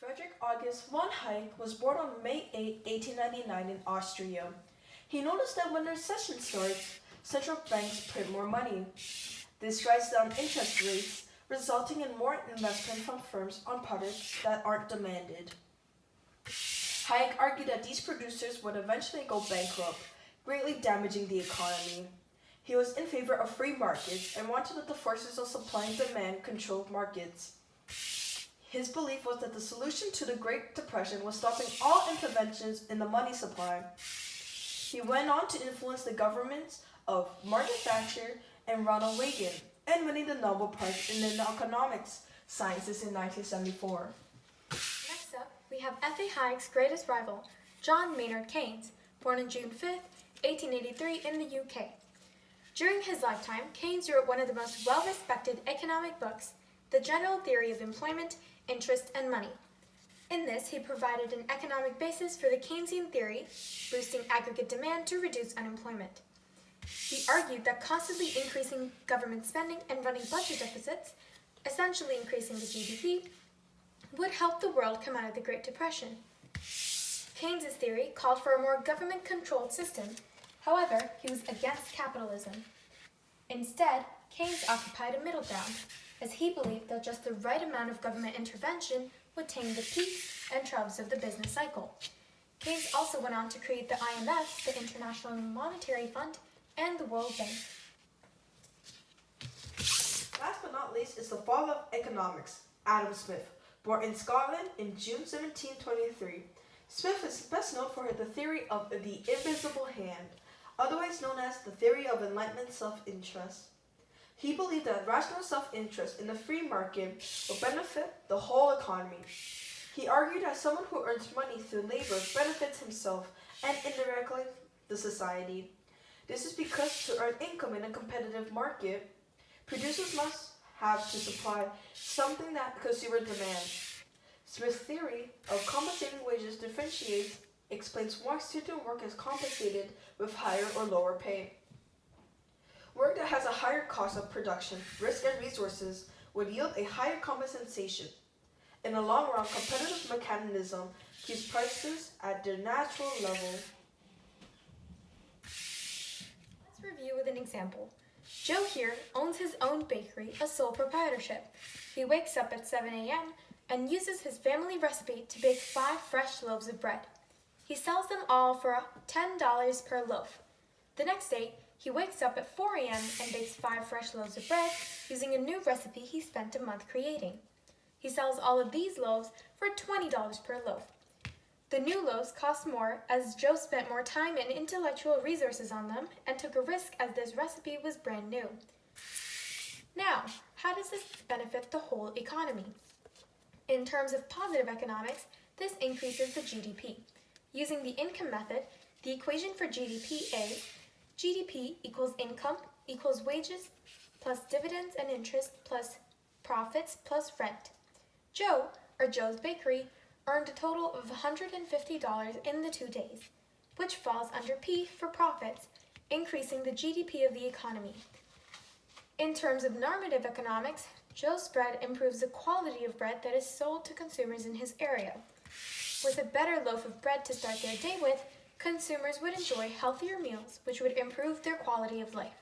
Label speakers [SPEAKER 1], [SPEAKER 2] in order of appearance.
[SPEAKER 1] Friedrich August von Hayek was born on May 8, 1899 in Austria. He noticed that when the recession starts, central banks print more money. This drives down interest rates, resulting in more investment from firms on products that aren't demanded. Hayek argued that these producers would eventually go bankrupt, greatly damaging the economy. He was in favor of free markets and wanted that the forces of supply and demand control markets. His belief was that the solution to the Great Depression was stopping all interventions in the money supply. He went on to influence the governments of Margaret Thatcher and Ronald Reagan, and winning the Nobel Prize in the Economics Sciences in 1974.
[SPEAKER 2] Next up, we have F.A. Hayek's greatest rival, John Maynard Keynes, born on June 5, 1883 in the UK. During his lifetime, Keynes wrote one of the most well-respected economic books, The General Theory of Employment, Interest, and Money. In this, he provided an economic basis for the Keynesian theory, boosting aggregate demand to reduce unemployment. He argued that constantly increasing government spending and running budget deficits, essentially increasing the GDP, would help the world come out of the Great Depression. Keynes's theory called for a more government-controlled system. However, he was against capitalism. Instead, Keynes occupied a middle ground, as he believed that just the right amount of government intervention would tame the peaks and troughs of the business cycle. Keynes also went on to create the IMF, the International Monetary Fund, and the World Bank.
[SPEAKER 1] Last but not least is the father of economics, Adam Smith, born in Scotland in June 1723. Smith is best known for the theory of the invisible hand, otherwise known as the theory of enlightenment self-interest. He believed that rational self-interest in the free market will benefit the whole economy. He argued that someone who earns money through labor benefits himself and indirectly the society. This is because to earn income in a competitive market, producers must have to supply something that consumers demand. Smith's theory of compensating wages explains why student work is compensated with higher or lower pay. Work that has a higher cost of production, risk, and resources would yield a higher compensation. In the long run, competitive mechanism keeps prices at their natural level.
[SPEAKER 2] Let's review with an example. Joe here owns his own bakery, a sole proprietorship. He wakes up at 7 a.m. and uses his family recipe to bake 5 fresh loaves of bread. He sells them all for $10 per loaf. The next day, he wakes up at 4 a.m. and bakes 5 fresh loaves of bread using a new recipe he spent a month creating. He sells all of these loaves for $20 per loaf. The new loaves cost more as Joe spent more time and intellectual resources on them and took a risk as this recipe was brand new. Now, how does this benefit the whole economy? In terms of positive economics, this increases the GDP. Using the income method, the equation for GDP is GDP equals income equals wages plus dividends and interest plus profits plus rent. Joe, or Joe's Bakery, earned a total of $150 in the 2 days, which falls under P for profits, increasing the GDP of the economy. In terms of normative economics, Joe's bread improves the quality of bread that is sold to consumers in his area. With a better loaf of bread to start their day with, consumers would enjoy healthier meals, which would improve their quality of life.